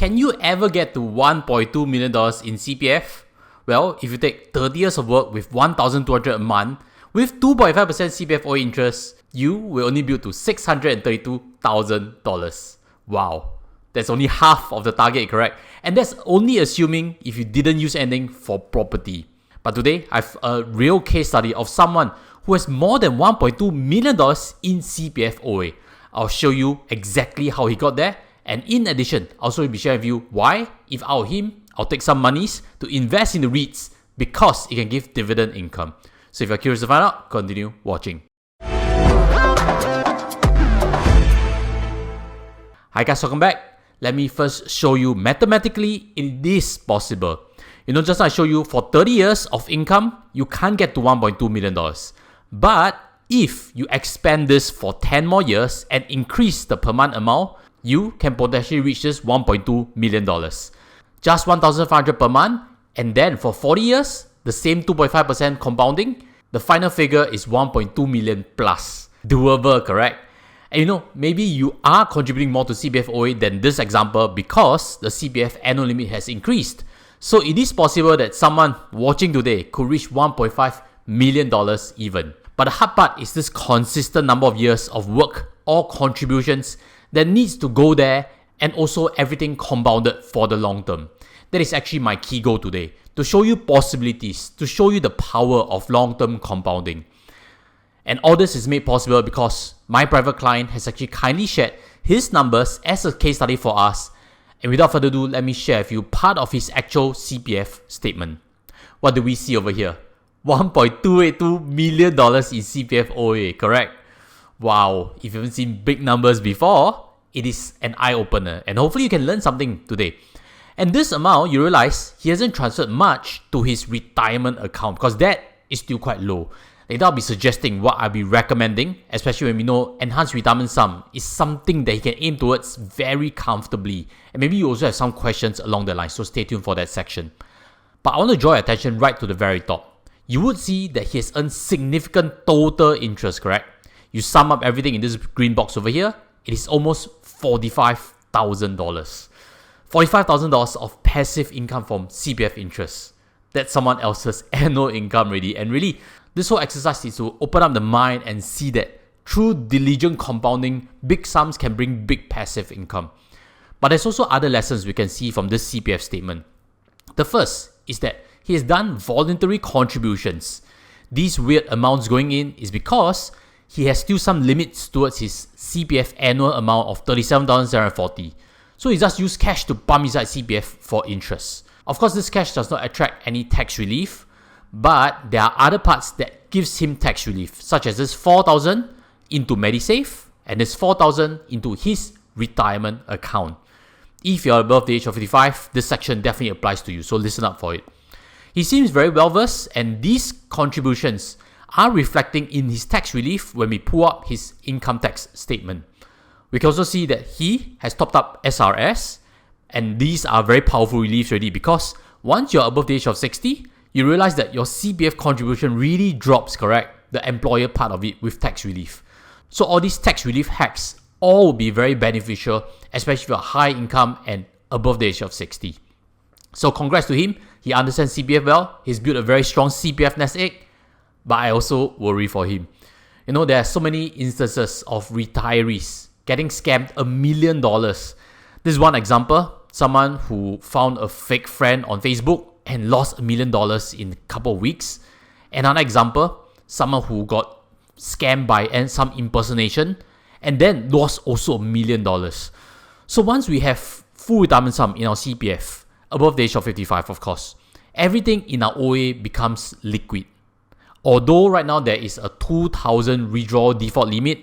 Can you ever get to $1.2 million in CPF? Well, if you take 30 years of work with $1,200 a month, with 2.5% CPF OA interest, you will only build to $632,000. Wow, that's only half of the target, correct? And that's only assuming if you didn't use anything for property. But today, I have a real case study of someone who has more than $1.2 million in CPF OA. I'll show you exactly how he got there. And in addition, I'll also be sharing with you why, if I were him, I'll take some monies to invest in the REITs because it can give dividend income. So if you're curious to find out, continue watching. Hi guys, welcome back. Let me first show you mathematically it is possible. Just I show you for 30 years of income, you can't get to $1.2 million. But if you expand this for 10 more years and increase the per month amount, you can potentially reach this $1.2 million. Just $1,500 per month, and then for 40 years, the same 2.5% compounding, the final figure is $1.2 million plus. Doable, correct? And maybe you are contributing more to CPF OA than this example because the CPF annual limit has increased. So it is possible that someone watching today could reach $1.5 million even. But the hard part is this consistent number of years of work or contributions that needs to go there, and also everything compounded for the long term. That is actually my key goal today, to show you possibilities, to show you the power of long-term compounding. And all this is made possible because my private client has actually kindly shared his numbers as a case study for us. And without further ado, let me share with you part of his actual CPF statement. What do we see over here? $1.282 million in CPF OA, correct? Wow, if you haven't seen big numbers before, it is an eye-opener, and hopefully you can learn something today. And this amount, you realize he hasn't transferred much to his retirement account because that is still quite low. Later I'll be suggesting what I'll be recommending, especially when we know enhanced retirement sum is something that he can aim towards very comfortably. And maybe you also have some questions along the line, so stay tuned for that section. But I want to draw your attention right to the very top. You would see that he has earned significant total interest, correct? You sum up everything in this green box over here, it is almost $45,000. $45,000 of passive income from CPF interest. That's someone else's annual income already. And really, this whole exercise is to open up the mind and see that through diligent compounding, big sums can bring big passive income. But there's also other lessons we can see from this CPF statement. The first is that he has done voluntary contributions. These weird amounts going in is because he has still some limits towards his CPF annual amount of $37,740. So he just used cash to pump inside CPF for interest. Of course, this cash does not attract any tax relief, but there are other parts that gives him tax relief, such as this $4,000 into MediSave and this $4,000 into his retirement account. If you're above the age of 55, this section definitely applies to you, so listen up for it. He seems very well versed, and these contributions are reflecting in his tax relief when we pull up his income tax statement. We can also see that he has topped up SRS, and these are very powerful reliefs already because once you're above the age of 60, you realize that your CPF contribution really drops, correct? The employer part of it with tax relief. So all these tax relief hacks all will be very beneficial, especially if you're high income and above the age of 60. So congrats to him. He understands CPF well. He's built a very strong CPF nest egg. But I also worry for him. There are so many instances of retirees getting scammed $1 million. This is one example. Someone who found a fake friend on Facebook and lost $1 million in a couple of weeks. Another example, someone who got scammed by some impersonation and then lost also $1 million. So once we have full retirement sum in our CPF, above the age of 55 of course, everything in our OA becomes liquid. Although right now there is a $2,000 withdrawal default limit,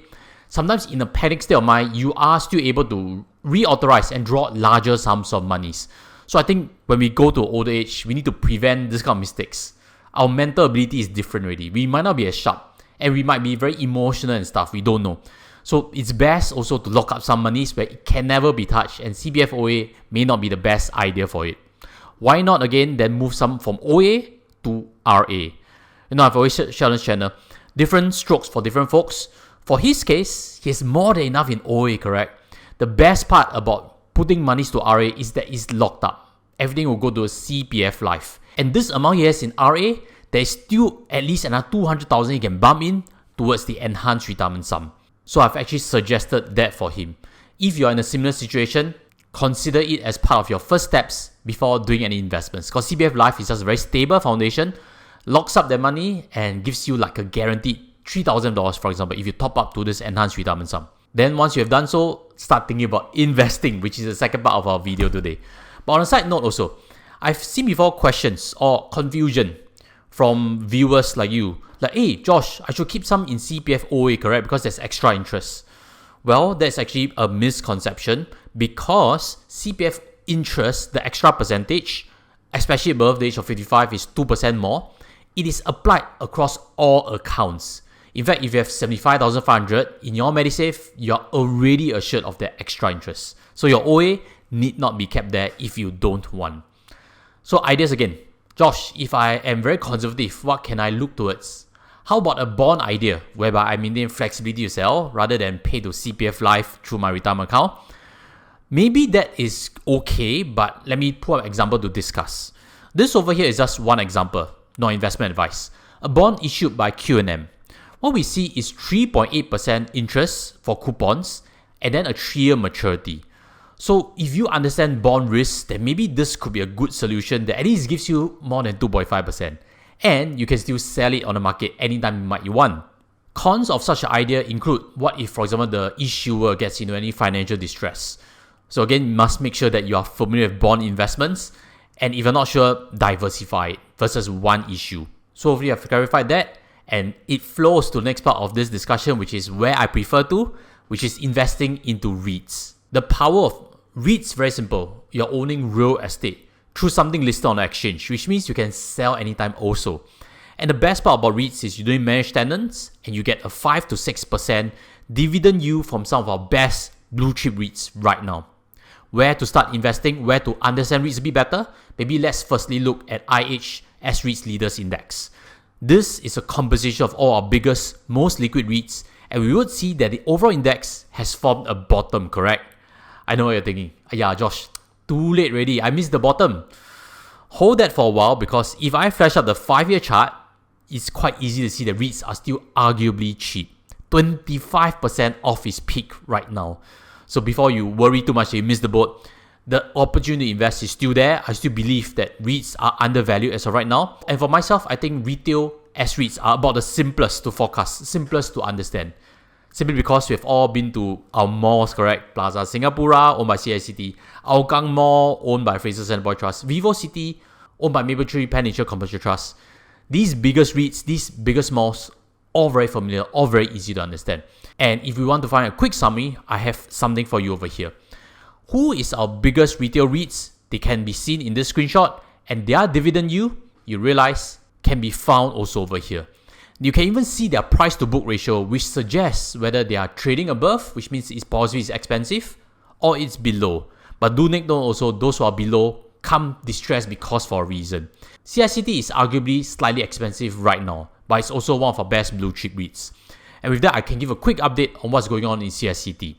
sometimes in a panic state of mind, you are still able to reauthorize and draw larger sums of monies. So I think when we go to older age, we need to prevent this kind of mistakes. Our mental ability is different already. We might not be as sharp and we might be very emotional and stuff. We don't know. So it's best also to lock up some monies where it can never be touched, and CPF OA may not be the best idea for it. Why not again then move some from OA to RA? I've always shared on this channel, different strokes for different folks. For his case, he has more than enough in OA, correct? The best part about putting monies to RA is that it's locked up. Everything will go to a CPF Life. And this amount he has in RA, there is still at least another 200,000 he can bump in towards the enhanced retirement sum. So I've actually suggested that for him. If you're in a similar situation, consider it as part of your first steps before doing any investments. Because CPF Life is just a very stable foundation, locks up their money and gives you like a guaranteed $3,000, for example, if you top up to this enhanced retirement sum. Then once you have done so, start thinking about investing, which is the second part of our video today. But on a side note also, I've seen before questions or confusion from viewers like you. Like, hey, Josh, I should keep some in CPF OA, correct? Because there's extra interest. Well, that's actually a misconception because CPF interest, the extra percentage, especially above the age of 55, is 2% more. It is applied across all accounts. In fact, if you have 75,500 in your MediSave, you're already assured of that extra interest. So your OA need not be kept there if you don't want. So ideas again. Josh, if I am very conservative, what can I look towards? How about a bond idea whereby I maintain flexibility to sell rather than pay to CPF Life through my retirement account? Maybe that is okay, but let me put an example to discuss. This over here is just one example, not investment advice. A bond issued by Q&M. What we see is 3.8% interest for coupons and then a 3-year maturity. So if you understand bond risks, then maybe this could be a good solution that at least gives you more than 2.5%. And you can still sell it on the market anytime you want. Cons of such an idea include what if, for example, the issuer gets into any financial distress. So again, you must make sure that you are familiar with bond investments, and if you're not sure, diversify it versus one issue. So hopefully I've clarified that, and it flows to the next part of this discussion, which is where I prefer to, which is investing into REITs. The power of REITs, very simple. You're owning real estate through something listed on the exchange, which means you can sell anytime also. And the best part about REITs is you don't manage tenants and you get a 5 to 6% dividend yield from some of our best blue chip REITs right now. Where to start investing, where to understand REITs a bit better, maybe let's firstly look at IHS REITs Leaders Index. This is a composition of all our biggest, most liquid REITs, and we would see that the overall index has formed a bottom, correct? I know what you're thinking. Yeah, Josh, too late already. I missed the bottom. Hold that for a while because if I flash up the 5-year chart, it's quite easy to see the REITs are still arguably cheap. 25% off its peak right now. So before you worry too much that you missed the boat, the opportunity to invest is still there. I still believe that REITs are undervalued as of right now. And for myself, I think retail S-REITs are about the simplest to forecast, simplest to understand. Simply because we've all been to our malls, correct? Plaza Singapura, owned by CICT. Hougang Mall, owned by Fraser Sandboy Trust. Vivo City, owned by Mapletree Peninsula Commercial Trust. These biggest REITs, these biggest malls, all very familiar, all very easy to understand. And if we want to find a quick summary, I have something for you over here. Who is our biggest retail REITs? They can be seen in this screenshot, and their dividend yield, you realize, can be found also over here. You can even see their price to book ratio, which suggests whether they are trading above, which means it's possibly it's expensive, or it's below. But do take note also, those who are below come distressed because for a reason. CICT is arguably slightly expensive right now, but it's also one of our best blue chip REITs. And with that, I can give a quick update on what's going on in CICT.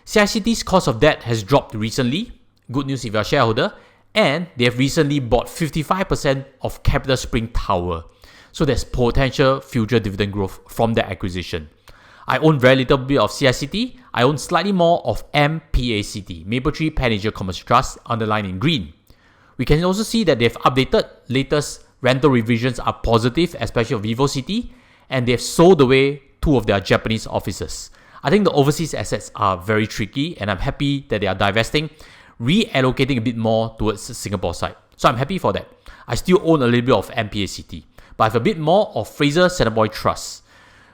CICT's cost of debt has dropped recently. Good news if you're a shareholder. And they have recently bought 55% of Capital Spring Tower. So there's potential future dividend growth from that acquisition. I own very little bit of CICT. I own slightly more of MPACT, Mapletree Peninsula Commercial Trust, underlined in green. We can also see that they've updated. Latest rental revisions are positive, especially of Vivo City, and they've sold away 2 of their Japanese offices. I think the overseas assets are very tricky, and I'm happy that they are divesting, reallocating a bit more towards the Singapore side. So I'm happy for that. I still own a little bit of MPACT, but I have a bit more of Fraser Sandboy Trust.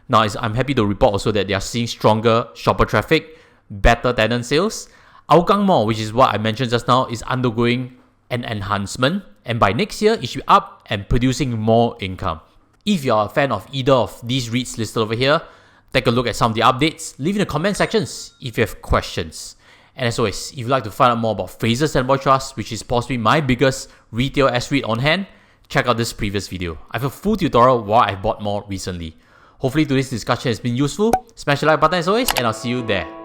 Now, I'm happy to report also that they are seeing stronger shopper traffic, better tenant sales. Hougang Mall, which is what I mentioned just now, is undergoing an enhancement, and by next year, it should be up and producing more income. If you're a fan of either of these REITs listed over here, take a look at some of the updates. Leave in the comment sections if you have questions. And as always, if you'd like to find out more about Fraser Sandboy Trust, which is possibly my biggest retail S-REIT on hand, check out this previous video. I have a full tutorial why I bought more recently. Hopefully today's discussion has been useful. Smash the like button as always, and I'll see you there.